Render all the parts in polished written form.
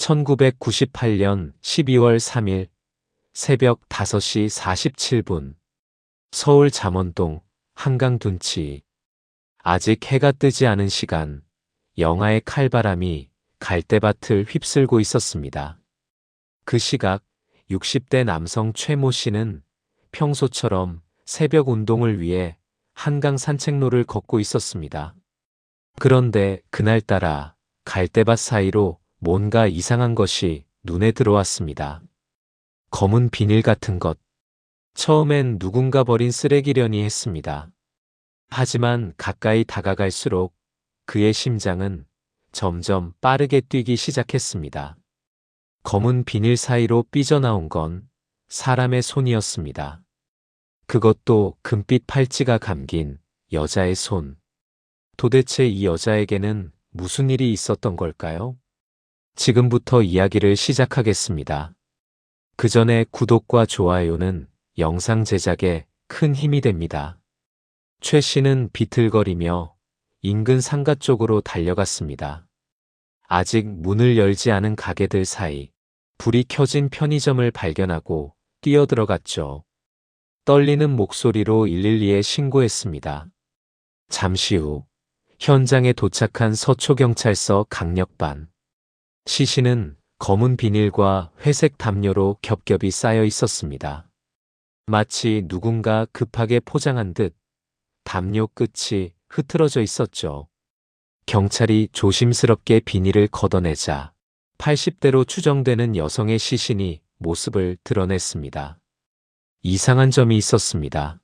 1998년 12월 3일 새벽 5시 47분 서울 잠원동 한강 둔치. 아직 해가 뜨지 않은 시간, 영하의 칼바람이 갈대밭을 휩쓸고 있었습니다. 그 시각 60대 남성 최모 씨는 평소처럼 새벽 운동을 위해 한강 산책로를 걷고 있었습니다. 그런데 그날따라 갈대밭 사이로 뭔가 이상한 것이 눈에 들어왔습니다. 검은 비닐 같은 것. 처음엔 누군가 버린 쓰레기려니 했습니다. 하지만 가까이 다가갈수록 그의 심장은 점점 빠르게 뛰기 시작했습니다. 검은 비닐 사이로 삐져나온 건 사람의 손이었습니다. 그것도 금빛 팔찌가 감긴 여자의 손. 도대체 이 여자에게는 무슨 일이 있었던 걸까요? 지금부터 이야기를 시작하겠습니다. 그 전에 구독과 좋아요는 영상 제작에 큰 힘이 됩니다. 최 씨는 비틀거리며 인근 상가 쪽으로 달려갔습니다. 아직 문을 열지 않은 가게들 사이 불이 켜진 편의점을 발견하고 뛰어들어갔죠. 떨리는 목소리로 112에 신고했습니다. 잠시 후 현장에 도착한 서초경찰서 강력반. 시신은 검은 비닐과 회색 담요로 겹겹이 쌓여 있었습니다. 마치 누군가 급하게 포장한 듯 담요 끝이 흐트러져 있었죠. 경찰이 조심스럽게 비닐을 걷어내자 80대로 추정되는 여성의 시신이 모습을 드러냈습니다. 이상한 점이 있었습니다.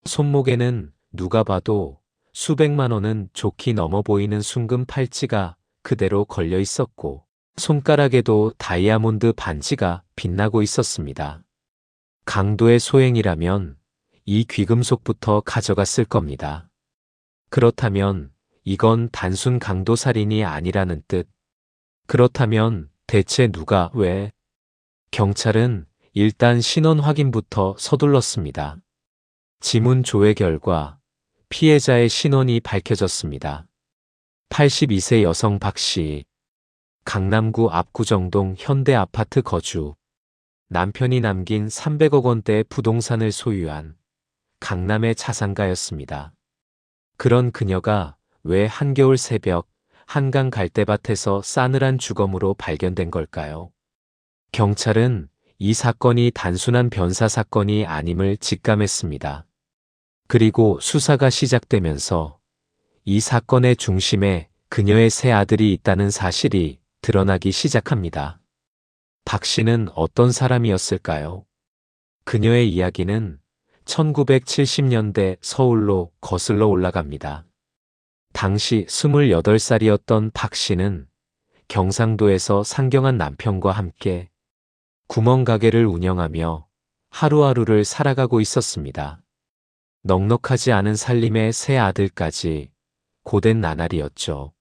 손목에는 누가 봐도 수백만 원은 좋게 넘어 보이는 순금 팔찌가 그대로 걸려 있었고 손가락에도 다이아몬드 반지가 빛나고 있었습니다. 강도의 소행이라면 이 귀금속부터 가져갔을 겁니다. 그렇다면 이건 단순 강도살인이 아니라는 뜻. 그렇다면 대체 누가 왜? 경찰은 일단 신원 확인부터 서둘렀습니다. 지문 조회 결과 피해자의 신원이 밝혀졌습니다. 82세 여성 박 씨. 강남구 압구정동 현대아파트 거주. 남편이 남긴 300억 원대 부동산을 소유한 강남의 자산가였습니다. 그런 그녀가 왜 한겨울 새벽 한강 갈대밭에서 싸늘한 주검으로 발견된 걸까요? 경찰은 이 사건이 단순한 변사 사건이 아님을 직감했습니다. 그리고 수사가 시작되면서 이 사건의 중심에 그녀의 세 아들이 있다는 사실이 드러나기 시작합니다. 박 씨는 어떤 사람이었을까요? 그녀의 이야기는 1970년대 서울로 거슬러 올라갑니다. 당시 28살이었던 박 씨는 경상도에서 상경한 남편과 함께 구멍가게를 운영하며 하루하루를 살아가고 있었습니다. 넉넉하지 않은 살림의 세 아들까지 고된 나날이었죠.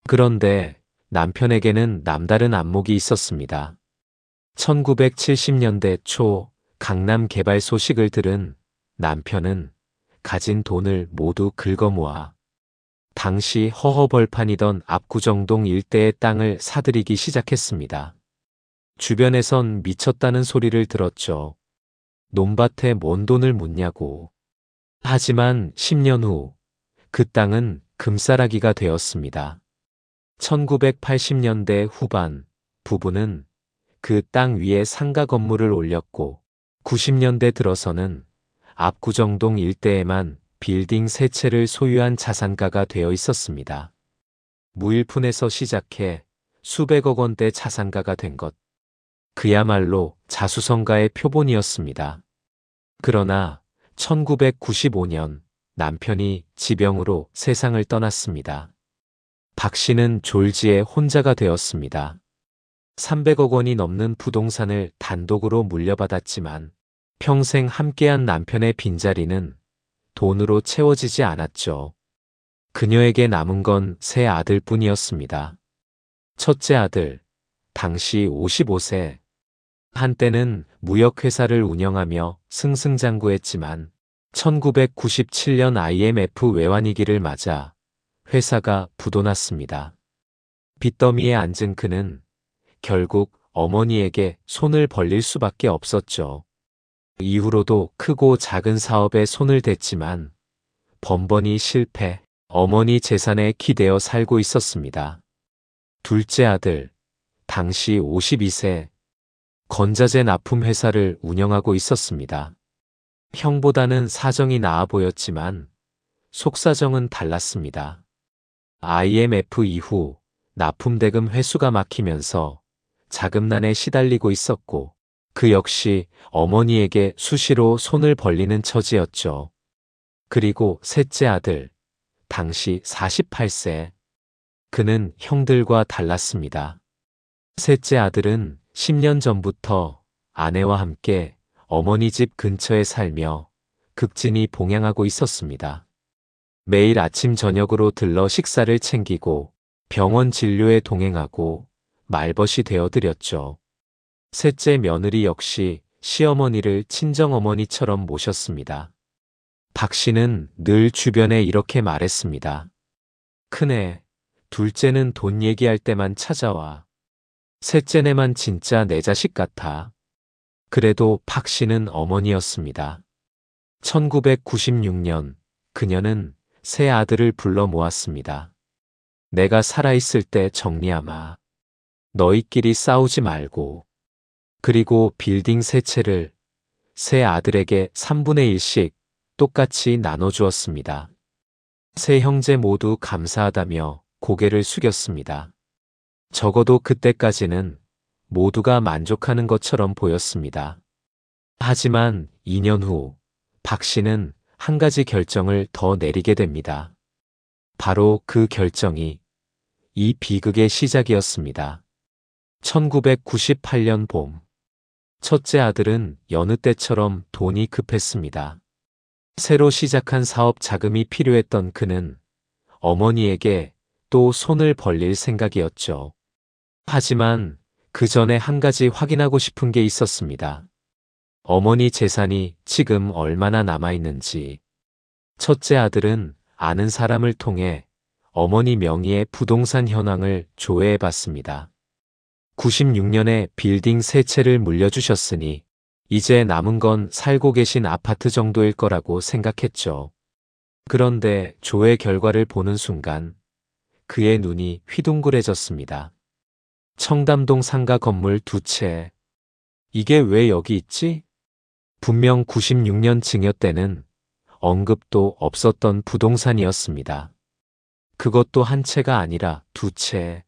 그런데 남편에게는 남다른 안목이 있었습니다. 1970년대 초 강남 개발 소식을 들은 남편은 가진 돈을 모두 긁어모아 당시 허허벌판이던 압구정동 일대의 땅을 사들이기 시작했습니다. 주변에선 미쳤다는 소리를 들었죠. 논밭에 뭔 돈을 묻냐고. 하지만 10년 후 그 땅은 금싸라기가 되었습니다. 1980년대 후반 부부는 그 땅 위에 상가 건물을 올렸고 90년대 들어서는 압구정동 일대에만 빌딩 3채를 소유한 자산가가 되어 있었습니다. 무일푼에서 시작해 수백억 원대 자산가가 된 것. 그야말로 자수성가의 표본이었습니다. 그러나 1995년 남편이 지병으로 세상을 떠났습니다. 박 씨는 졸지에 혼자가 되었습니다. 300억 원이 넘는 부동산을 단독으로 물려받았지만 평생 함께한 남편의 빈자리는 돈으로 채워지지 않았죠. 그녀에게 남은 건 세 아들뿐이었습니다. 첫째 아들, 당시 55세. 한때는 무역회사를 운영하며 승승장구했지만 1997년 IMF 외환위기를 맞아 회사가 부도났습니다. 빚더미에 앉은 그는 결국 어머니에게 손을 벌릴 수밖에 없었죠. 이후로도 크고 작은 사업에 손을 댔지만 번번이 실패, 어머니 재산에 기대어 살고 있었습니다. 둘째 아들, 당시 52세, 건자재 납품 회사를 운영하고 있었습니다. 형보다는 사정이 나아 보였지만 속사정은 달랐습니다. IMF 이후 납품대금 회수가 막히면서 자금난에 시달리고 있었고 그 역시 어머니에게 수시로 손을 벌리는 처지였죠. 그리고 셋째 아들, 당시 48세. 그는 형들과 달랐습니다. 셋째 아들은 10년 전부터 아내와 함께 어머니 집 근처에 살며 극진히 봉양하고 있었습니다. 매일 아침 저녁으로 들러 식사를 챙기고 병원 진료에 동행하고 말벗이 되어드렸죠. 셋째 며느리 역시 시어머니를 친정어머니처럼 모셨습니다. 박 씨는 늘 주변에 이렇게 말했습니다. 큰애, 둘째는 돈 얘기할 때만 찾아와. 셋째네만 진짜 내 자식 같아. 그래도 박 씨는 어머니였습니다. 1996년 그녀는 세 아들을 불러 모았습니다. 내가 살아있을 때 정리하마. 너희끼리 싸우지 말고. 그리고 빌딩 세 채를 세 아들에게 3분의 1씩 똑같이 나눠주었습니다. 세 형제 모두 감사하다며 고개를 숙였습니다. 적어도 그때까지는 모두가 만족하는 것처럼 보였습니다. 하지만 2년 후 박 씨는 한 가지 결정을 더 내리게 됩니다. 바로 그 결정이 이 비극의 시작이었습니다. 1998년 봄, 첫째 아들은 여느 때처럼 돈이 급했습니다. 새로 시작한 사업 자금이 필요했던 그는 어머니에게 또 손을 벌릴 생각이었죠. 하지만 그 전에 한 가지 확인하고 싶은 게 있었습니다. 어머니 재산이 지금 얼마나 남아있는지. 첫째 아들은 아는 사람을 통해 어머니 명의의 부동산 현황을 조회해 봤습니다. 96년에 빌딩 세 채를 물려주셨으니 이제 남은 건 살고 계신 아파트 정도일 거라고 생각했죠. 그런데 조회 결과를 보는 순간 그의 눈이 휘둥그레졌습니다. 청담동 상가 건물 2채. 이게 왜 여기 있지? 분명 96년 증여 때는 언급도 없었던 부동산이었습니다. 그것도 한 채가 아니라 2채.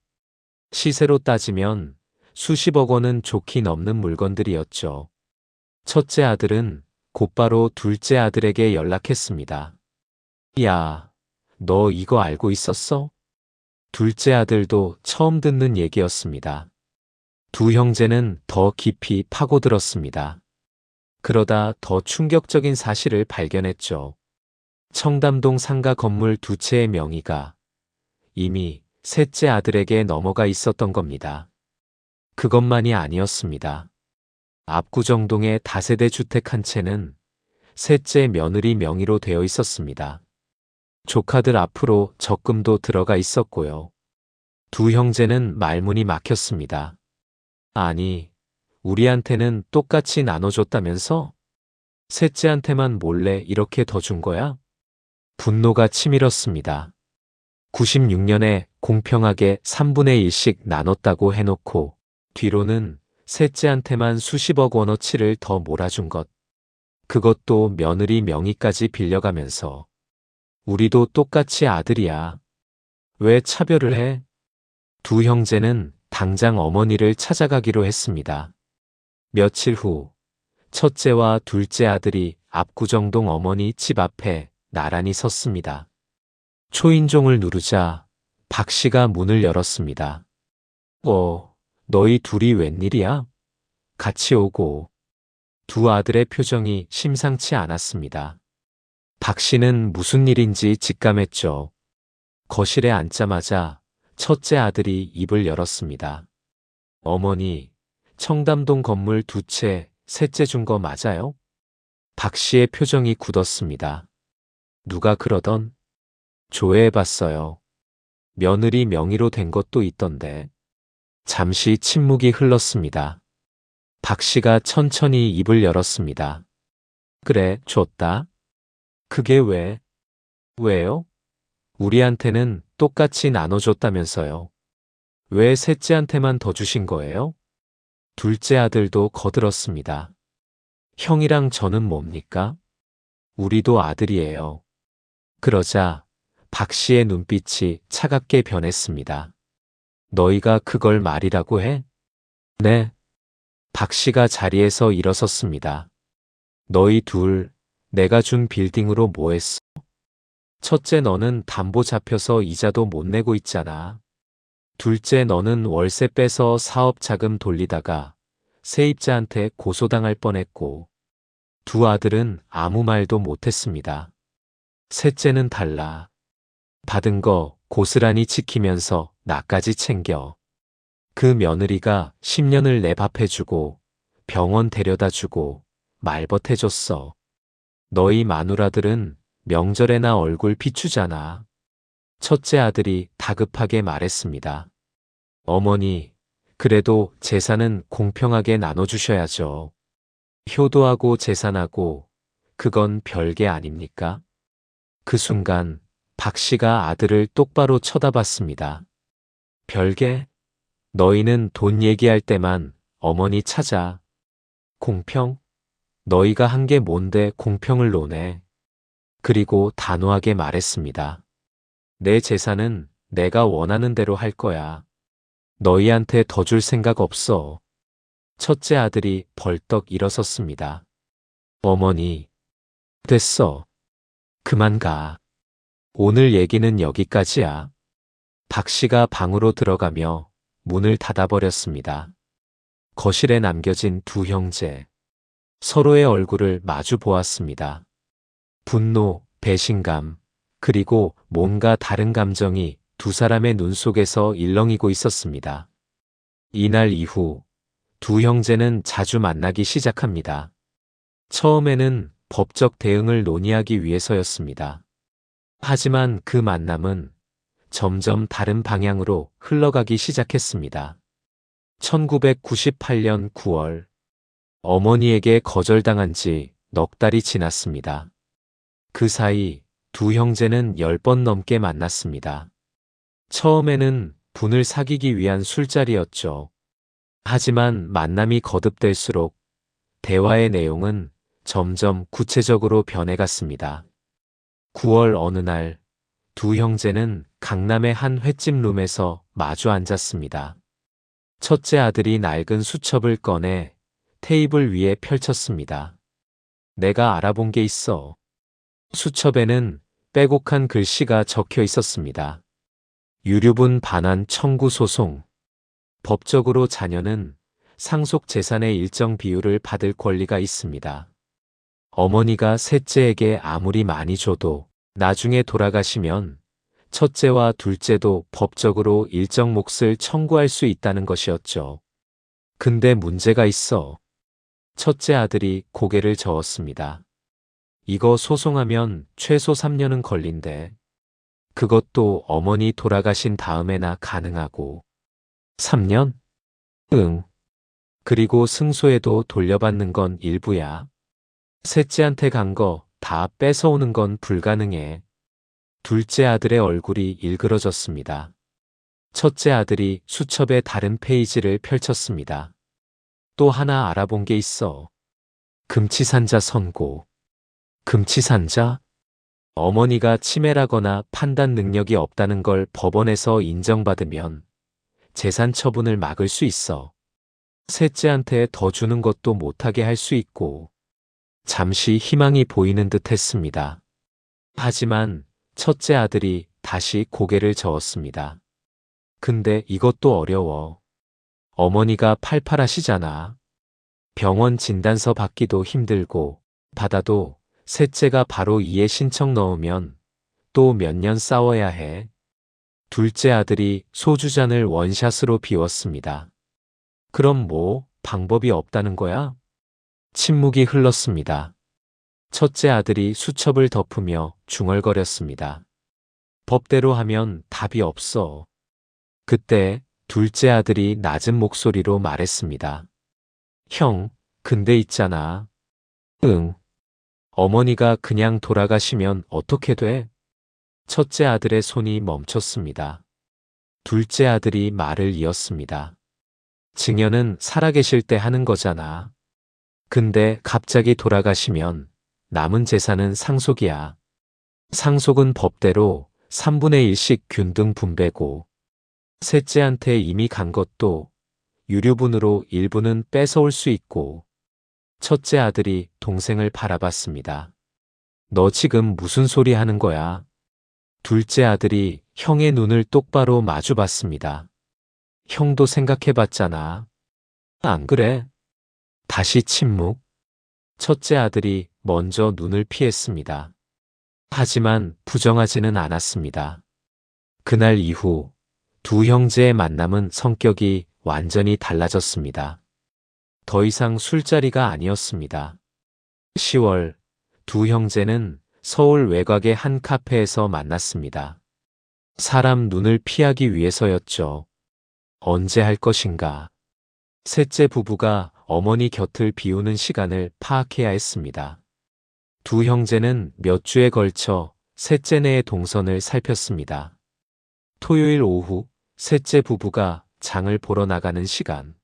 시세로 따지면 수십억 원은 좋게 넘는 물건들이었죠. 첫째 아들은 곧바로 둘째 아들에게 연락했습니다. 야, 너 이거 알고 있었어? 둘째 아들도 처음 듣는 얘기였습니다. 두 형제는 더 깊이 파고들었습니다. 그러다 더 충격적인 사실을 발견했죠. 청담동 상가 건물 2채의 명의가 이미 셋째 아들에게 넘어가 있었던 겁니다. 그것만이 아니었습니다. 압구정동의 다세대 주택 한 채는 셋째 며느리 명의로 되어 있었습니다. 조카들 앞으로 적금도 들어가 있었고요. 두 형제는 말문이 막혔습니다. 아니, 우리한테는 똑같이 나눠줬다면서? 셋째한테만 몰래 이렇게 더 준 거야? 분노가 치밀었습니다. 96년에 공평하게 3분의 1씩 나눴다고 해놓고 뒤로는 셋째한테만 수십억 원어치를 더 몰아준 것. 그것도 며느리 명의까지 빌려가면서 우리도 똑같이 아들이야. 왜 차별을 해? 두 형제는 당장 어머니를 찾아가기로 했습니다. 며칠 후 첫째와 둘째 아들이 압구정동 어머니 집 앞에 나란히 섰습니다. 초인종을 누르자 박 씨가 문을 열었습니다. 너희 둘이 웬일이야? 같이 오고. 두 아들의 표정이 심상치 않았습니다. 박 씨는 무슨 일인지 직감했죠. 거실에 앉자마자 첫째 아들이 입을 열었습니다. 어머니, 청담동 건물 2채 셋째 준 거 맞아요? 박 씨의 표정이 굳었습니다. 누가 그러던? 조회해봤어요. 며느리 명의로 된 것도 있던데. 잠시 침묵이 흘렀습니다. 박 씨가 천천히 입을 열었습니다. 그래, 줬다. 그게 왜? 왜요? 우리한테는 똑같이 나눠줬다면서요. 왜 셋째한테만 더 주신 거예요? 둘째 아들도 거들었습니다. 형이랑 저는 뭡니까? 우리도 아들이에요. 그러자 박 씨의 눈빛이 차갑게 변했습니다. 너희가 그걸 말이라고 해? 네. 박 씨가 자리에서 일어섰습니다. 너희 둘, 내가 준 빌딩으로 뭐 했어? 첫째 너는 담보 잡혀서 이자도 못 내고 있잖아. 둘째 너는 월세 빼서 사업 자금 돌리다가 세입자한테 고소당할 뻔했고, 두 아들은 아무 말도 못했습니다. 셋째는 달라. 받은 거 고스란히 지키면서 나까지 챙겨. 그 며느리가 10년을 내 밥해주고 병원 데려다주고 말벗해줬어. 너희 마누라들은 명절에나 얼굴 비추잖아. 첫째 아들이 다급하게 말했습니다. 어머니, 그래도 재산은 공평하게 나눠주셔야죠. 효도하고 재산하고 그건 별개 아닙니까? 그 순간 박 씨가 아들을 똑바로 쳐다봤습니다. 별개? 너희는 돈 얘기할 때만 어머니 찾아. 공평? 너희가 한 게 뭔데 공평을 논해. 그리고 단호하게 말했습니다. 내 재산은 내가 원하는 대로 할 거야. 너희한테 더 줄 생각 없어. 첫째 아들이 벌떡 일어섰습니다. 어머니, 됐어. 그만 가. 오늘 얘기는 여기까지야. 박 씨가 방으로 들어가며 문을 닫아버렸습니다. 거실에 남겨진 두 형제. 서로의 얼굴을 마주 보았습니다. 분노, 배신감, 그리고 뭔가 다른 감정이 두 사람의 눈 속에서 일렁이고 있었습니다. 이날 이후 두 형제는 자주 만나기 시작합니다. 처음에는 법적 대응을 논의하기 위해서였습니다. 하지만 그 만남은 점점 다른 방향으로 흘러가기 시작했습니다. 1998년 9월, 어머니에게 거절당한 지 넉 달이 지났습니다. 그 사이 두 형제는 10번 넘게 만났습니다. 처음에는 분을 사귀기 위한 술자리였죠. 하지만 만남이 거듭될수록 대화의 내용은 점점 구체적으로 변해갔습니다. 9월 어느 날, 두 형제는 강남의 한 횟집 룸에서 마주 앉았습니다. 첫째 아들이 낡은 수첩을 꺼내 테이블 위에 펼쳤습니다. 내가 알아본 게 있어. 수첩에는 빼곡한 글씨가 적혀 있었습니다. 유류분 반환 청구 소송. 법적으로 자녀는 상속 재산의 일정 비율을 받을 권리가 있습니다. 어머니가 셋째에게 아무리 많이 줘도 나중에 돌아가시면 첫째와 둘째도 법적으로 일정 몫을 청구할 수 있다는 것이었죠. 근데 문제가 있어. 첫째 아들이 고개를 저었습니다. 이거 소송하면 최소 3년은 걸린대. 그것도 어머니 돌아가신 다음에나 가능하고. 3년? 응. 그리고 승소해도 돌려받는 건 일부야. 셋째한테 간 거 다 뺏어오는 건 불가능해. 둘째 아들의 얼굴이 일그러졌습니다. 첫째 아들이 수첩의 다른 페이지를 펼쳤습니다. 또 하나 알아본 게 있어. 금치산자 선고. 금치산자? 어머니가 치매라거나 판단 능력이 없다는 걸 법원에서 인정받으면 재산 처분을 막을 수 있어. 셋째한테 더 주는 것도 못하게 할 수 있고. 잠시 희망이 보이는 듯 했습니다. 하지만 첫째 아들이 다시 고개를 저었습니다. 근데 이것도 어려워. 어머니가 팔팔하시잖아. 병원 진단서 받기도 힘들고 받아도 셋째가 바로 이해 신청 넣으면 또 몇 년 싸워야 해. 둘째 아들이 소주잔을 원샷으로 비웠습니다. 그럼 뭐 방법이 없다는 거야? 침묵이 흘렀습니다. 첫째 아들이 수첩을 덮으며 중얼거렸습니다. 법대로 하면 답이 없어. 그때 둘째 아들이 낮은 목소리로 말했습니다. 형, 근데 있잖아. 응. 어머니가 그냥 돌아가시면 어떻게 돼? 첫째 아들의 손이 멈췄습니다. 둘째 아들이 말을 이었습니다. 증여는 살아계실 때 하는 거잖아. 근데 갑자기 돌아가시면 남은 재산은 상속이야. 상속은 법대로 3분의 1씩 균등 분배고, 셋째한테 이미 간 것도 유류분으로 일부는 뺏어올 수 있고. 첫째 아들이 동생을 바라봤습니다. 너 지금 무슨 소리 하는 거야? 둘째 아들이 형의 눈을 똑바로 마주봤습니다. 형도 생각해봤잖아. 안 그래? 다시 침묵. 첫째 아들이 먼저 눈을 피했습니다. 하지만 부정하지는 않았습니다. 그날 이후 두 형제의 만남은 성격이 완전히 달라졌습니다. 더 이상 술자리가 아니었습니다. 10월, 두 형제는 서울 외곽의 한 카페에서 만났습니다. 사람 눈을 피하기 위해서였죠. 언제 할 것인가. 셋째 부부가 어머니 곁을 비우는 시간을 파악해야 했습니다. 두 형제는 몇 주에 걸쳐 셋째네의 동선을 살폈습니다. 토요일 오후, 셋째 부부가 장을 보러 나가는 시간.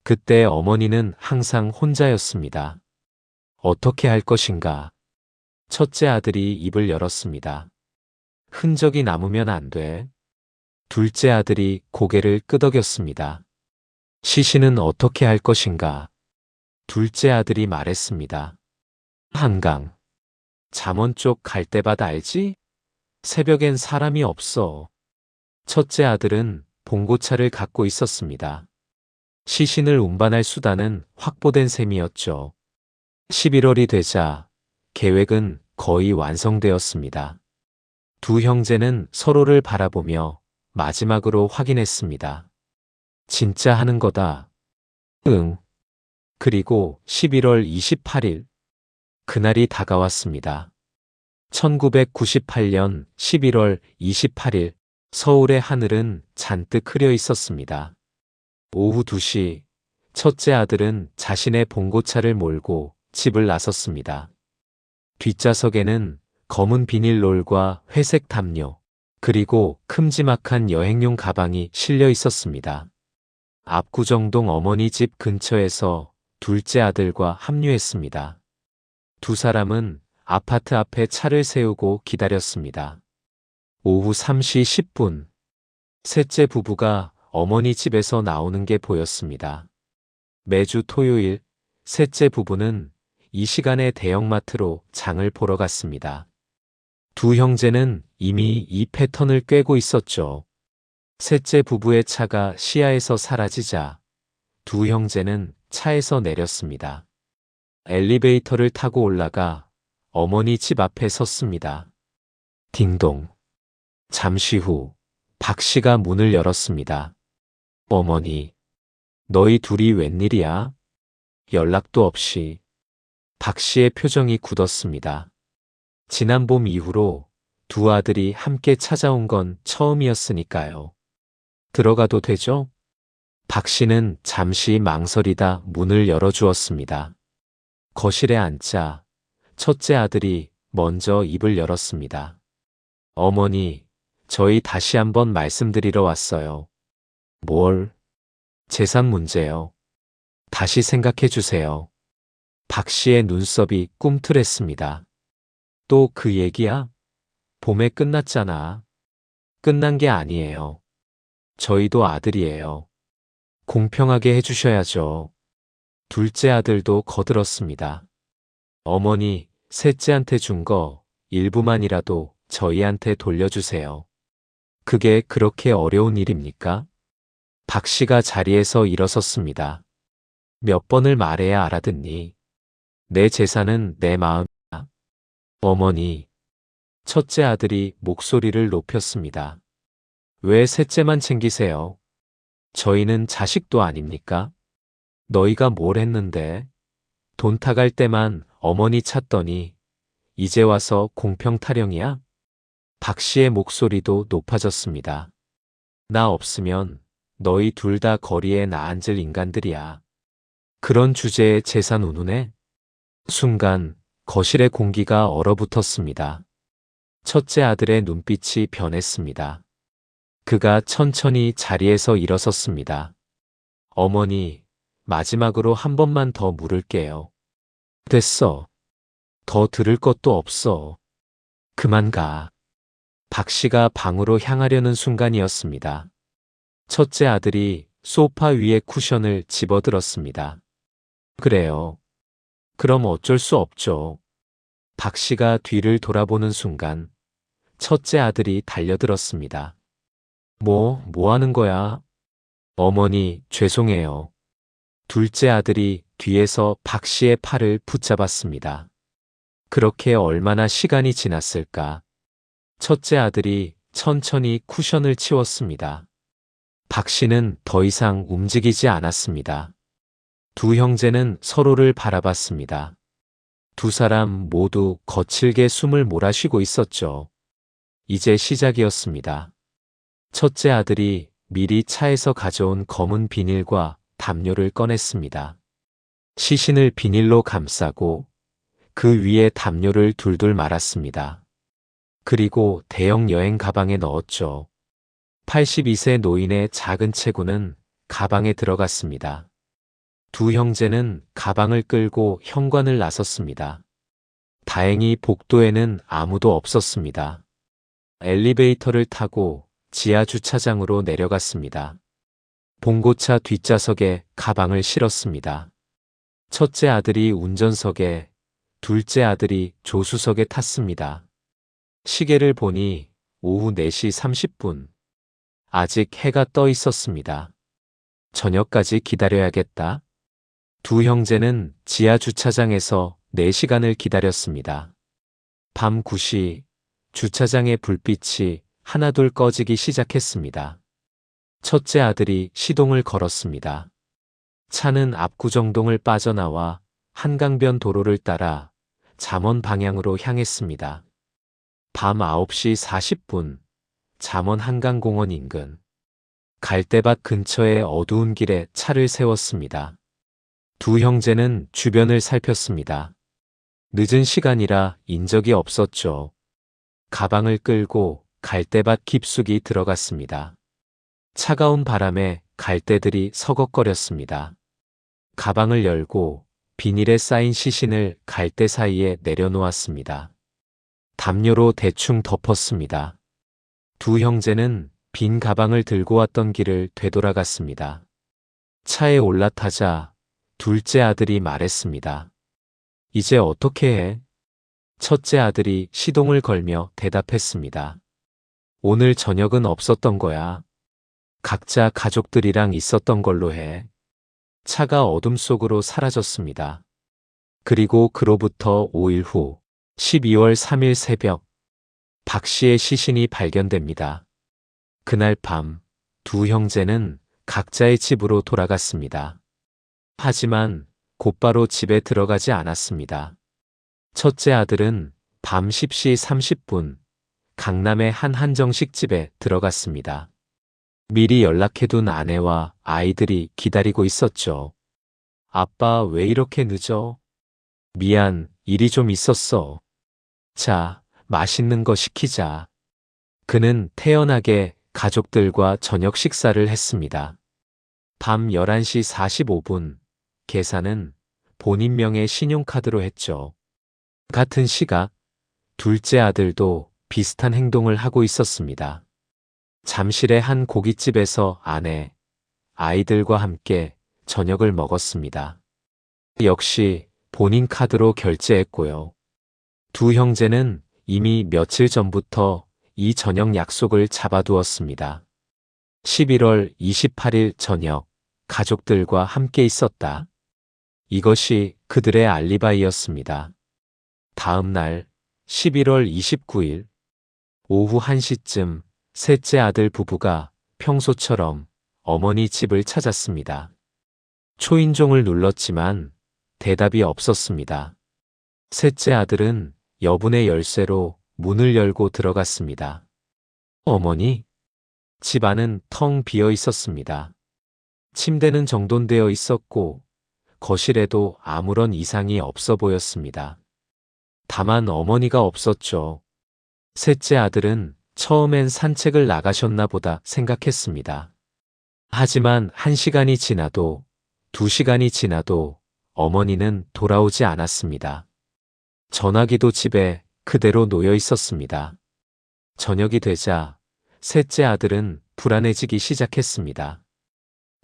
그때 어머니는 항상 혼자였습니다. 어떻게 할 것인가. 첫째 아들이 입을 열었습니다. 흔적이 남으면 안 돼. 둘째 아들이 고개를 끄덕였습니다. 시신은 어떻게 할 것인가? 둘째 아들이 말했습니다. 한강. 잠원 쪽 갈대밭 알지? 새벽엔 사람이 없어. 첫째 아들은 봉고차를 갖고 있었습니다. 시신을 운반할 수단은 확보된 셈이었죠. 11월이 되자 계획은 거의 완성되었습니다. 두 형제는 서로를 바라보며 마지막으로 확인했습니다. 진짜 하는 거다. 응. 그리고 11월 28일. 그날이 다가왔습니다. 1998년 11월 28일 서울의 하늘은 잔뜩 흐려 있었습니다. 오후 2시 첫째 아들은 자신의 봉고차를 몰고 집을 나섰습니다. 뒷좌석에는 검은 비닐롤과 회색 담요, 그리고 큼지막한 여행용 가방이 실려 있었습니다. 압구정동 어머니 집 근처에서 둘째 아들과 합류했습니다. 두 사람은 아파트 앞에 차를 세우고 기다렸습니다. 오후 3시 10분, 셋째 부부가 어머니 집에서 나오는 게 보였습니다. 매주 토요일, 셋째 부부는 이 시간에 대형마트로 장을 보러 갔습니다. 두 형제는 이미 이 패턴을 꿰고 있었죠. 셋째 부부의 차가 시야에서 사라지자 두 형제는 차에서 내렸습니다. 엘리베이터를 타고 올라가 어머니 집 앞에 섰습니다. 딩동. 잠시 후 박 씨가 문을 열었습니다. 어머니, 너희 둘이 웬일이야? 연락도 없이. 박 씨의 표정이 굳었습니다. 지난 봄 이후로 두 아들이 함께 찾아온 건 처음이었으니까요. 들어가도 되죠? 박 씨는 잠시 망설이다 문을 열어주었습니다. 거실에 앉자 첫째 아들이 먼저 입을 열었습니다. 어머니, 저희 다시 한번 말씀드리러 왔어요. 뭘? 재산 문제요. 다시 생각해 주세요. 박 씨의 눈썹이 꿈틀했습니다. 또 그 얘기야? 봄에 끝났잖아. 끝난 게 아니에요. 저희도 아들이에요. 공평하게 해주셔야죠. 둘째 아들도 거들었습니다. 어머니, 셋째한테 준 거 일부만이라도 저희한테 돌려주세요. 그게 그렇게 어려운 일입니까? 박 씨가 자리에서 일어섰습니다. 몇 번을 말해야 알아듣니? 내 재산은 내 마음이야. 어머니, 첫째 아들이 목소리를 높였습니다. 왜 셋째만 챙기세요? 저희는 자식도 아닙니까? 너희가 뭘 했는데? 돈 타갈 때만 어머니 찾더니 이제 와서 공평 타령이야? 박 씨의 목소리도 높아졌습니다. 나 없으면 너희 둘 다 거리에 나앉을 인간들이야. 그런 주제에 재산 운운해? 순간 거실의 공기가 얼어붙었습니다. 첫째 아들의 눈빛이 변했습니다. 그가 천천히 자리에서 일어섰습니다. 어머니, 마지막으로 한 번만 더 물을게요. 됐어. 더 들을 것도 없어. 그만 가. 박 씨가 방으로 향하려는 순간이었습니다. 첫째 아들이 소파 위에 쿠션을 집어들었습니다. 그래요. 그럼 어쩔 수 없죠. 박 씨가 뒤를 돌아보는 순간 첫째 아들이 달려들었습니다. 뭐 하는 거야? 어머니, 죄송해요. 둘째 아들이 뒤에서 박 씨의 팔을 붙잡았습니다. 그렇게 얼마나 시간이 지났을까? 첫째 아들이 천천히 쿠션을 치웠습니다. 박 씨는 더 이상 움직이지 않았습니다. 두 형제는 서로를 바라봤습니다. 두 사람 모두 거칠게 숨을 몰아쉬고 있었죠. 이제 시작이었습니다. 첫째 아들이 미리 차에서 가져온 검은 비닐과 담요를 꺼냈습니다. 시신을 비닐로 감싸고 그 위에 담요를 둘둘 말았습니다. 그리고 대형 여행 가방에 넣었죠. 82세 노인의 작은 체구는 가방에 들어갔습니다. 두 형제는 가방을 끌고 현관을 나섰습니다. 다행히 복도에는 아무도 없었습니다. 엘리베이터를 타고 지하 주차장으로 내려갔습니다. 봉고차 뒷좌석에 가방을 실었습니다. 첫째 아들이 운전석에, 둘째 아들이 조수석에 탔습니다. 시계를 보니 오후 4시 30분. 아직 해가 떠 있었습니다. 저녁까지 기다려야겠다. 두 형제는 지하 주차장에서 4시간을 기다렸습니다. 밤 9시 주차장의 불빛이 하나둘 꺼지기 시작했습니다. 첫째 아들이 시동을 걸었습니다. 차는 압구정동을 빠져나와 한강변 도로를 따라 잠원 방향으로 향했습니다. 밤 9시 40분 잠원 한강공원 인근 갈대밭 근처의 어두운 길에 차를 세웠습니다. 두 형제는 주변을 살폈습니다. 늦은 시간이라 인적이 없었죠. 가방을 끌고 갈대밭 깊숙이 들어갔습니다. 차가운 바람에 갈대들이 서걱거렸습니다. 가방을 열고 비닐에 쌓인 시신을 갈대 사이에 내려놓았습니다. 담요로 대충 덮었습니다. 두 형제는 빈 가방을 들고 왔던 길을 되돌아갔습니다. 차에 올라타자 둘째 아들이 말했습니다. 이제 어떻게 해? 첫째 아들이 시동을 걸며 대답했습니다. 오늘 저녁은 없었던 거야. 각자 가족들이랑 있었던 걸로 해. 차가 어둠 속으로 사라졌습니다. 그리고 그로부터 5일 후 12월 3일 새벽 박 씨의 시신이 발견됩니다. 그날 밤 두 형제는 각자의 집으로 돌아갔습니다. 하지만 곧바로 집에 들어가지 않았습니다. 첫째 아들은 밤 10시 30분 강남의 한 한정식집에 들어갔습니다. 미리 연락해둔 아내와 아이들이 기다리고 있었죠. 아빠 왜 이렇게 늦어? 미안, 일이 좀 있었어. 자, 맛있는 거 시키자. 그는 태연하게 가족들과 저녁 식사를 했습니다. 밤 11시 45분 계산은 본인 명의 신용카드로 했죠. 같은 시각 둘째 아들도 비슷한 행동을 하고 있었습니다. 잠실의 한 고깃집에서 아내, 아이들과 함께 저녁을 먹었습니다. 역시 본인 카드로 결제했고요. 두 형제는 이미 며칠 전부터 이 저녁 약속을 잡아두었습니다. 11월 28일 저녁 가족들과 함께 있었다. 이것이 그들의 알리바이였습니다. 다음 날 11월 29일 오후 1시쯤 셋째 아들 부부가 평소처럼 어머니 집을 찾았습니다. 초인종을 눌렀지만 대답이 없었습니다. 셋째 아들은 여분의 열쇠로 문을 열고 들어갔습니다. 어머니? 집 안은 텅 비어 있었습니다. 침대는 정돈되어 있었고 거실에도 아무런 이상이 없어 보였습니다. 다만 어머니가 없었죠. 셋째 아들은 처음엔 산책을 나가셨나 보다 생각했습니다. 하지만 1시간이 지나도 2시간이 지나도 어머니는 돌아오지 않았습니다. 전화기도 집에 그대로 놓여 있었습니다. 저녁이 되자 셋째 아들은 불안해지기 시작했습니다.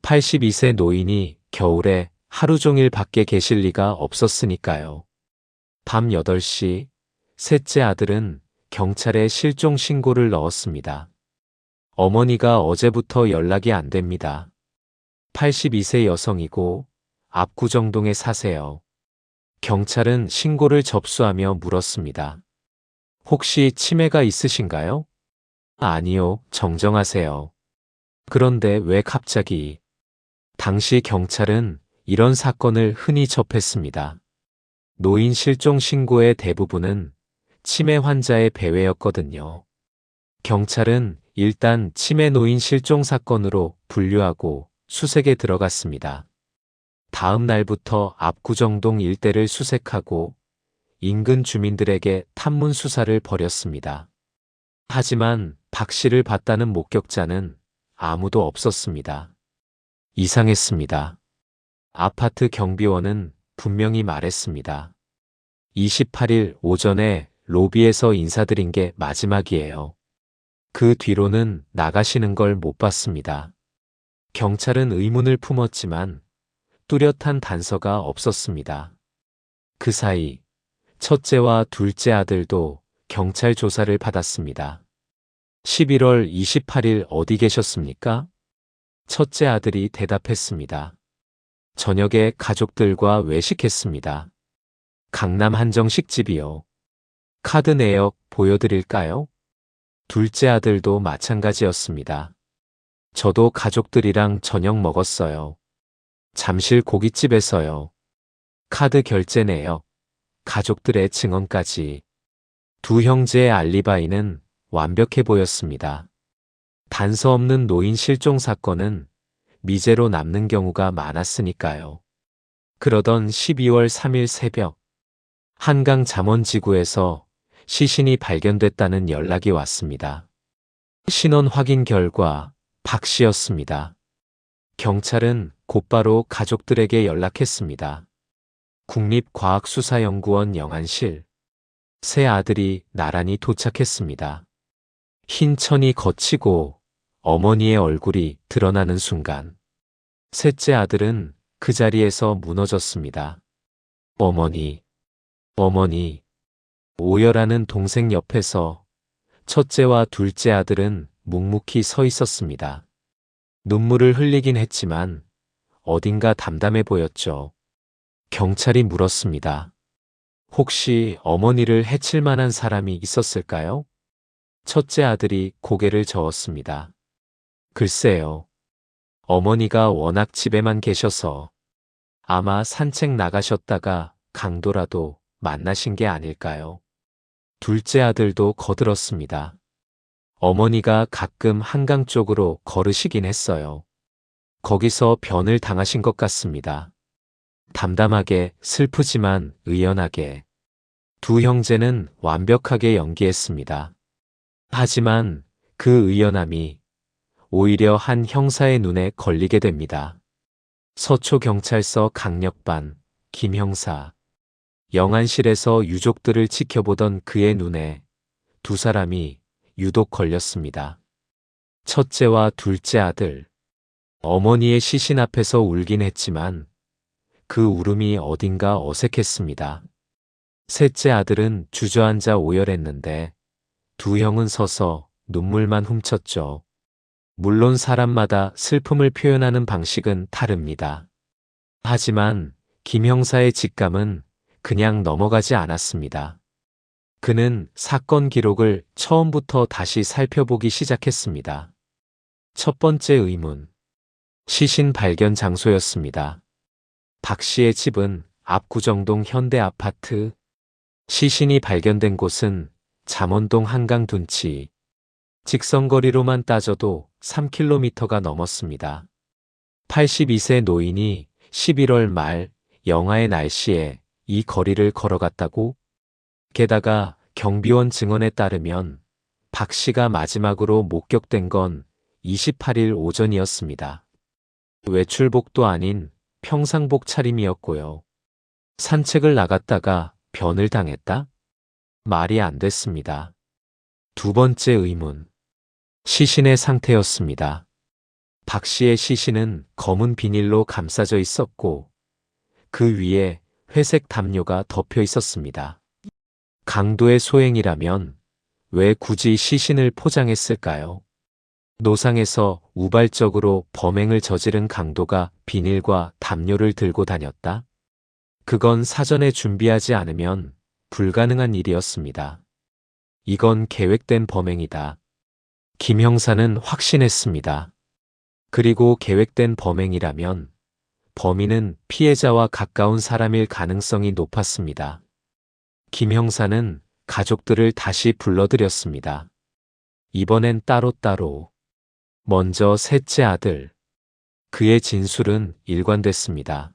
82세 노인이 겨울에 하루 종일 밖에 계실 리가 없었으니까요. 밤 8시 셋째 아들은 경찰에 실종 신고를 넣었습니다. 어머니가 어제부터 연락이 안 됩니다. 82세 여성이고 압구정동에 사세요. 경찰은 신고를 접수하며 물었습니다. 혹시 치매가 있으신가요? 아니요, 정정하세요. 그런데 왜 갑자기? 당시 경찰은 이런 사건을 흔히 접했습니다. 노인 실종 신고의 대부분은 치매 환자의 배회였거든요. 경찰은 일단 치매 노인 실종 사건으로 분류하고 수색에 들어갔습니다. 다음 날부터 압구정동 일대를 수색하고 인근 주민들에게 탐문 수사를 벌였습니다. 하지만 박 씨를 봤다는 목격자는 아무도 없었습니다. 이상했습니다. 아파트 경비원은 분명히 말했습니다. 28일 오전에 로비에서 인사드린 게 마지막이에요. 그 뒤로는 나가시는 걸 못 봤습니다. 경찰은 의문을 품었지만 뚜렷한 단서가 없었습니다. 그 사이 첫째와 둘째 아들도 경찰 조사를 받았습니다. 11월 28일 어디 계셨습니까? 첫째 아들이 대답했습니다. 저녁에 가족들과 외식했습니다. 강남 한정식집이요. 카드 내역 보여드릴까요? 둘째 아들도 마찬가지였습니다. 저도 가족들이랑 저녁 먹었어요. 잠실 고깃집에서요. 카드 결제 내역, 가족들의 증언까지. 두 형제의 알리바이는 완벽해 보였습니다. 단서 없는 노인 실종 사건은 미제로 남는 경우가 많았으니까요. 그러던 12월 3일 새벽, 한강 잠원지구에서 시신이 발견됐다는 연락이 왔습니다. 신원 확인 결과 박 씨였습니다. 경찰은 곧바로 가족들에게 연락했습니다. 국립과학수사연구원 영안실. 새 아들이 나란히 도착했습니다. 흰 천이 걷히고 어머니의 얼굴이 드러나는 순간 셋째 아들은 그 자리에서 무너졌습니다. 어머니, 어머니. 오열하는 동생 옆에서 첫째와 둘째 아들은 묵묵히 서 있었습니다. 눈물을 흘리긴 했지만 어딘가 담담해 보였죠. 경찰이 물었습니다. 혹시 어머니를 해칠 만한 사람이 있었을까요? 첫째 아들이 고개를 저었습니다. 글쎄요. 어머니가 워낙 집에만 계셔서 아마 산책 나가셨다가 강도라도 만나신 게 아닐까요? 둘째 아들도 거들었습니다. 어머니가 가끔 한강 쪽으로 걸으시긴 했어요. 거기서 변을 당하신 것 같습니다. 담담하게, 슬프지만 의연하게. 두 형제는 완벽하게 연기했습니다. 하지만 그 의연함이 오히려 한 형사의 눈에 걸리게 됩니다. 서초경찰서 강력반 김 형사. 영안실에서 유족들을 지켜보던 그의 눈에 두 사람이 유독 걸렸습니다. 첫째와 둘째 아들. 어머니의 시신 앞에서 울긴 했지만 그 울음이 어딘가 어색했습니다. 셋째 아들은 주저앉아 오열했는데 두 형은 서서 눈물만 훔쳤죠. 물론 사람마다 슬픔을 표현하는 방식은 다릅니다. 하지만 김 형사의 직감은 그냥 넘어가지 않았습니다. 그는 사건 기록을 처음부터 다시 살펴보기 시작했습니다. 첫 번째 의문. 시신 발견 장소였습니다. 박 씨의 집은 압구정동 현대 아파트. 시신이 발견된 곳은 잠원동 한강 둔치. 직선거리로만 따져도 3km가 넘었습니다. 82세 노인이 11월 말 영하의 날씨에 이 거리를 걸어갔다고? 게다가 경비원 증언에 따르면 박 씨가 마지막으로 목격된 건 28일 오전이었습니다. 외출복도 아닌 평상복 차림이었고요. 산책을 나갔다가 변을 당했다? 말이 안 됐습니다. 두 번째 의문. 시신의 상태였습니다. 박 씨의 시신은 검은 비닐로 감싸져 있었고 그 위에 회색 담요가 덮여 있었습니다. 강도의 소행이라면 왜 굳이 시신을 포장했을까요? 노상에서 우발적으로 범행을 저지른 강도가 비닐과 담요를 들고 다녔다? 그건 사전에 준비하지 않으면 불가능한 일이었습니다. 이건 계획된 범행이다. 김 형사는 확신했습니다. 그리고 계획된 범행이라면 범인은 피해자와 가까운 사람일 가능성이 높았습니다. 김 형사는 가족들을 다시 불러들였습니다. 이번엔 따로따로. 먼저 셋째 아들. 그의 진술은 일관됐습니다.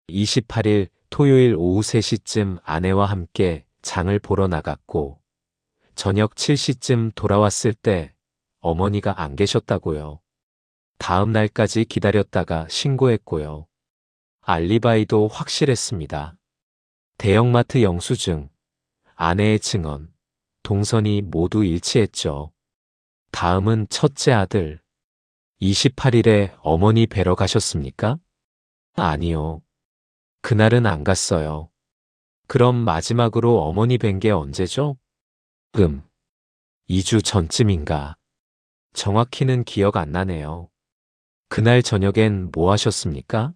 28일 토요일 오후 3시쯤 아내와 함께 장을 보러 나갔고 저녁 7시쯤 돌아왔을 때 어머니가 안 계셨다고요. 다음 날까지 기다렸다가 신고했고요. 알리바이도 확실했습니다. 대형마트 영수증, 아내의 증언, 동선이 모두 일치했죠. 다음은 첫째 아들. 28일에 어머니 뵈러 가셨습니까? 아니요. 그날은 안 갔어요. 그럼 마지막으로 어머니 뵌 게 언제죠? 2주 전쯤인가. 정확히는 기억 안 나네요. 그날 저녁엔 뭐 하셨습니까?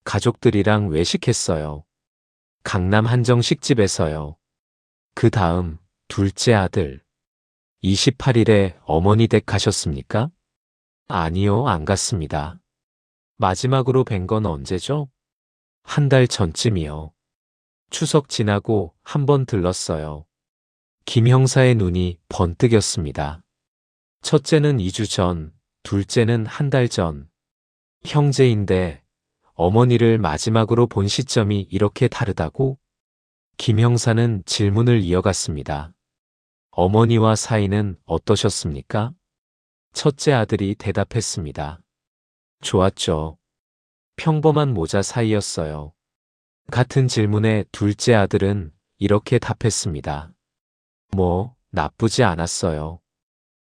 가족들이랑 외식했어요. 강남 한정식집에서요. 그 다음 둘째 아들. 28일에 어머니 댁 가셨습니까? 아니요, 안 갔습니다. 마지막으로 뵌 건 언제죠? 한 달 전쯤이요. 추석 지나고 한 번 들렀어요. 김 형사의 눈이 번뜩였습니다. 첫째는 2주 전, 둘째는 한 달 전. 형제인데 어머니를 마지막으로 본 시점이 이렇게 다르다고? 김 형사는 질문을 이어갔습니다. 어머니와 사이는 어떠셨습니까? 첫째 아들이 대답했습니다. 좋았죠. 평범한 모자 사이였어요. 같은 질문에 둘째 아들은 이렇게 답했습니다. 뭐, 나쁘지 않았어요.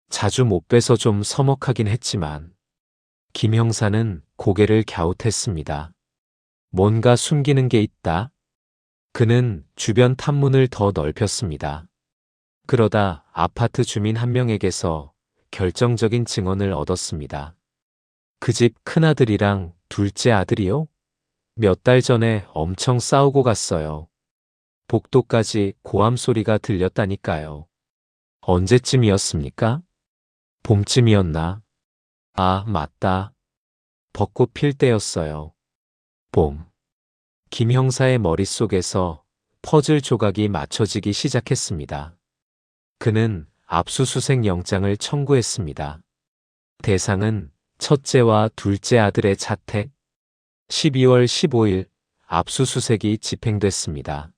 자주 못 뵈서 좀 서먹하긴 했지만. 김 형사는 고개를 갸웃했습니다. 뭔가 숨기는 게 있다. 그는 주변 탐문을 더 넓혔습니다. 그러다 아파트 주민 한 명에게서 결정적인 증언을 얻었습니다. 그 집 큰아들이랑 둘째 아들이요? 몇 달 전에 엄청 싸우고 갔어요. 복도까지 고함 소리가 들렸다니까요. 언제쯤이었습니까? 봄쯤이었나? 아, 맞다. 벚꽃 필 때였어요. 봄. 김 형사의 머릿속에서 퍼즐 조각이 맞춰지기 시작했습니다. 그는 압수수색 영장을 청구했습니다. 대상은 첫째와 둘째 아들의 자택. 12월 15일 압수수색이 집행됐습니다.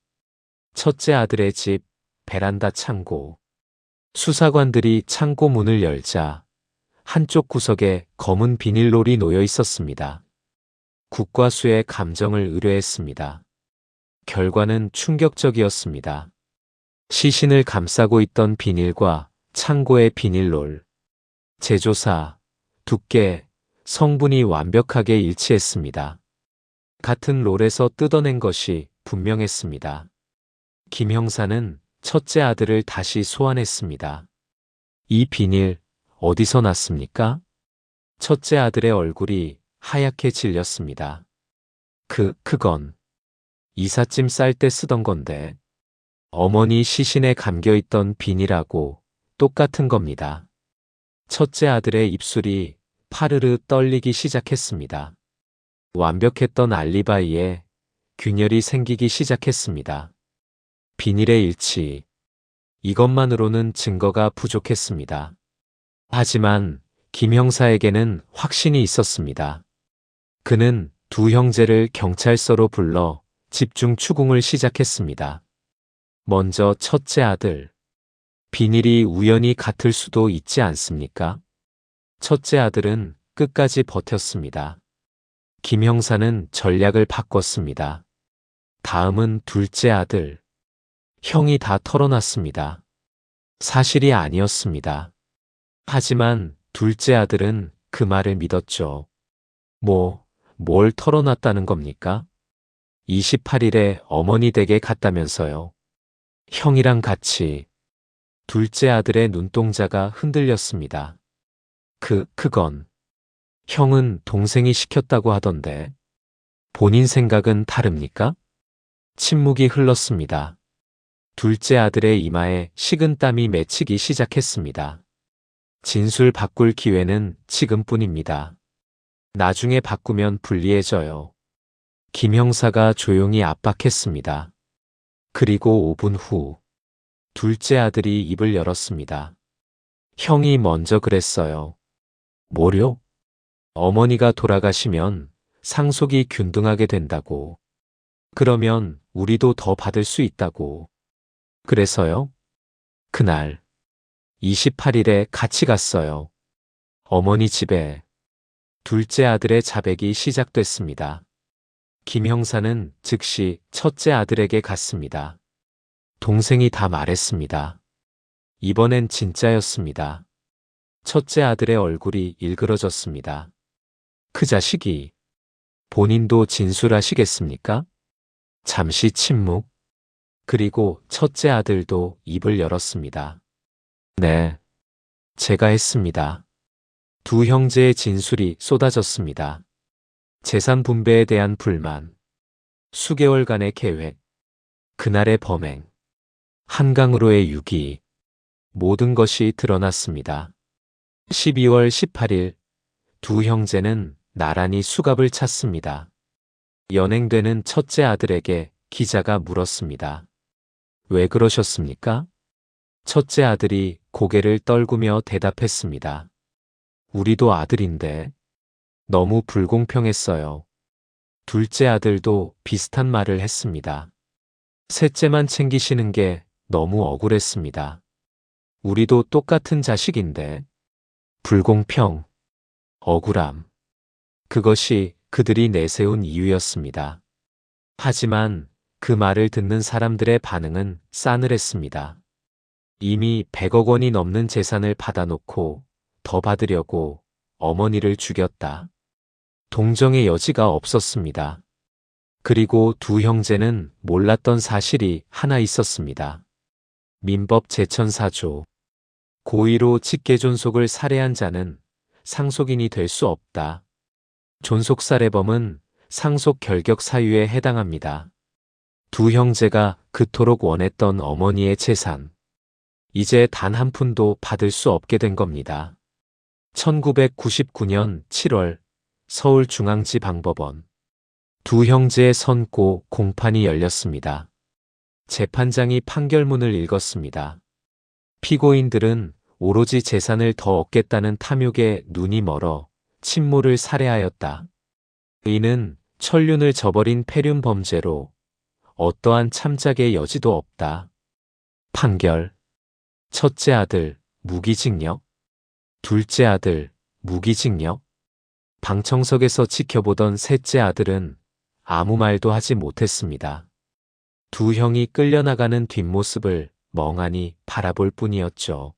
첫째 아들의 집, 베란다 창고. 수사관들이 창고 문을 열자 한쪽 구석에 검은 비닐롤이 놓여 있었습니다. 국과수의 감정을 의뢰했습니다. 결과는 충격적이었습니다. 시신을 감싸고 있던 비닐과 창고의 비닐롤. 제조사, 두께, 성분이 완벽하게 일치했습니다. 같은 롤에서 뜯어낸 것이 분명했습니다. 김 형사는 첫째 아들을 다시 소환했습니다. 이 비닐 어디서 났습니까? 첫째 아들의 얼굴이 하얗게 질렸습니다. 그건 이삿짐 쌀 때 쓰던 건데 어머니 시신에 감겨있던 비닐하고 똑같은 겁니다. 첫째 아들의 입술이 파르르 떨리기 시작했습니다. 완벽했던 알리바이에 균열이 생기기 시작했습니다. 비닐의 일치. 이것만으로는 증거가 부족했습니다. 하지만 김 형사에게는 확신이 있었습니다. 그는 두 형제를 경찰서로 불러 집중 추궁을 시작했습니다. 먼저 첫째 아들. 비닐이 우연히 같을 수도 있지 않습니까? 첫째 아들은 끝까지 버텼습니다. 김 형사는 전략을 바꿨습니다. 다음은 둘째 아들. 형이 다 털어놨습니다. 사실이 아니었습니다. 하지만 둘째 아들은 그 말을 믿었죠. 뭘 털어놨다는 겁니까? 28일에 어머니 댁에 갔다면서요. 형이랑 같이. 둘째 아들의 눈동자가 흔들렸습니다. 그건. 형은 동생이 시켰다고 하던데. 본인 생각은 다릅니까? 침묵이 흘렀습니다. 둘째 아들의 이마에 식은땀이 맺히기 시작했습니다. 진술 바꿀 기회는 지금뿐입니다. 나중에 바꾸면 불리해져요. 김 형사가 조용히 압박했습니다. 그리고 5분 후, 둘째 아들이 입을 열었습니다. 형이 먼저 그랬어요. 뭐요? 어머니가 돌아가시면 상속이 균등하게 된다고. 그러면 우리도 더 받을 수 있다고. 그래서요? 그날 28일에 같이 갔어요. 어머니 집에. 둘째 아들의 자백이 시작됐습니다. 김 형사는 즉시 첫째 아들에게 갔습니다. 동생이 다 말했습니다. 이번엔 진짜였습니다. 첫째 아들의 얼굴이 일그러졌습니다. 그 자식이. 본인도 진술하시겠습니까? 잠시 침묵. 그리고 첫째 아들도 입을 열었습니다. 네, 제가 했습니다. 두 형제의 진술이 쏟아졌습니다. 재산 분배에 대한 불만, 수개월간의 계획, 그날의 범행, 한강으로의 유기, 모든 것이 드러났습니다. 12월 18일, 두 형제는 나란히 수갑을 찼습니다. 연행되는 첫째 아들에게 기자가 물었습니다. 왜 그러셨습니까? 첫째 아들이 고개를 떨구며 대답했습니다. 우리도 아들인데 너무 불공평했어요. 둘째 아들도 비슷한 말을 했습니다. 셋째만 챙기시는 게 너무 억울했습니다. 우리도 똑같은 자식인데 불공평, 억울함. 그것이 그들이 내세운 이유였습니다. 하지만 그 말을 듣는 사람들의 반응은 싸늘했습니다. 이미 100억 원이 넘는 재산을 받아놓고 더 받으려고 어머니를 죽였다. 동정의 여지가 없었습니다. 그리고 두 형제는 몰랐던 사실이 하나 있었습니다. 민법 제1004조. 고의로 직계존속을 살해한 자는 상속인이 될 수 없다. 존속살해범은 상속 결격 사유에 해당합니다. 두 형제가 그토록 원했던 어머니의 재산. 이제 단 한 푼도 받을 수 없게 된 겁니다. 1999년 7월 서울중앙지방법원. 두 형제의 선고 공판이 열렸습니다. 재판장이 판결문을 읽었습니다. 피고인들은 오로지 재산을 더 얻겠다는 탐욕에 눈이 멀어 친모를 살해하였다. 이는 천륜을 저버린 폐륜 범죄로 어떠한 참작의 여지도 없다. 판결. 첫째 아들 무기징역, 둘째 아들 무기징역. 방청석에서 지켜보던 셋째 아들은 아무 말도 하지 못했습니다. 두 형이 끌려나가는 뒷모습을 멍하니 바라볼 뿐이었죠.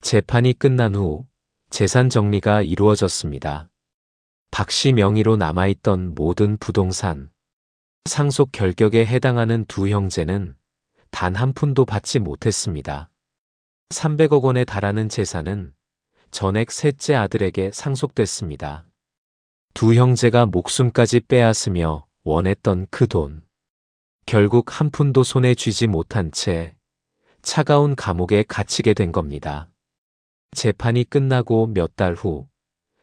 재판이 끝난 후 재산 정리가 이루어졌습니다. 박 씨 명의로 남아있던 모든 부동산, 상속 결격에 해당하는 두 형제는 단 한 푼도 받지 못했습니다. 300억 원에 달하는 재산은 전액 셋째 아들에게 상속됐습니다. 두 형제가 목숨까지 빼앗으며 원했던 그 돈. 결국 한 푼도 손에 쥐지 못한 채 차가운 감옥에 갇히게 된 겁니다. 재판이 끝나고 몇 달 후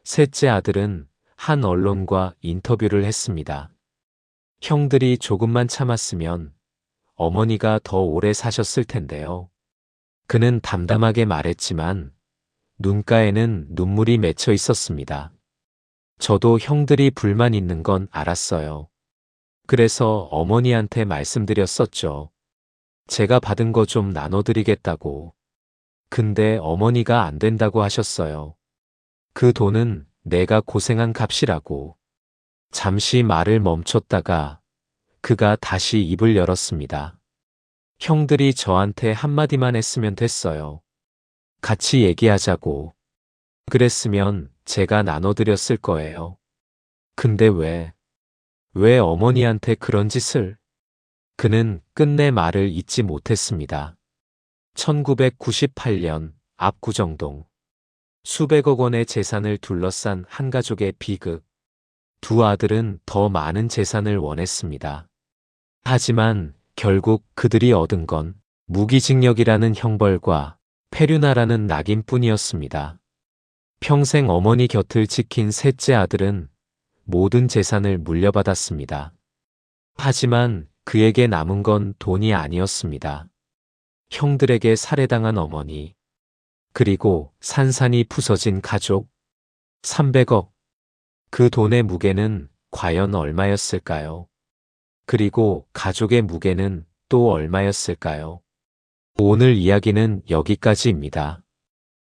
셋째 아들은 한 언론과 인터뷰를 했습니다. 형들이 조금만 참았으면 어머니가 더 오래 사셨을 텐데요. 그는 담담하게 말했지만 눈가에는 눈물이 맺혀 있었습니다. 저도 형들이 불만 있는 건 알았어요. 그래서 어머니한테 말씀드렸었죠. 제가 받은 거 좀 나눠드리겠다고. 근데 어머니가 안 된다고 하셨어요. 그 돈은 내가 고생한 값이라고. 잠시 말을 멈췄다가 그가 다시 입을 열었습니다. 형들이 저한테 한마디만 했으면 됐어요. 같이 얘기하자고. 그랬으면 제가 나눠드렸을 거예요. 근데 왜 어머니한테 그런 짓을? 그는 끝내 말을 잇지 못했습니다. 1998년 압구정동. 수백억 원의 재산을 둘러싼 한 가족의 비극. 두 아들은 더 많은 재산을 원했습니다. 하지만 결국 그들이 얻은 건 무기징역이라는 형벌과 페류나라는 낙인뿐이었습니다. 평생 어머니 곁을 지킨 셋째 아들은 모든 재산을 물려받았습니다. 하지만 그에게 남은 건 돈이 아니었습니다. 형들에게 살해당한 어머니, 그리고 산산이 부서진 가족, 300억. 그 돈의 무게는 과연 얼마였을까요? 그리고 가족의 무게는 또 얼마였을까요? 오늘 이야기는 여기까지입니다.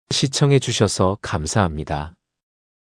시청해 주셔서 감사합니다.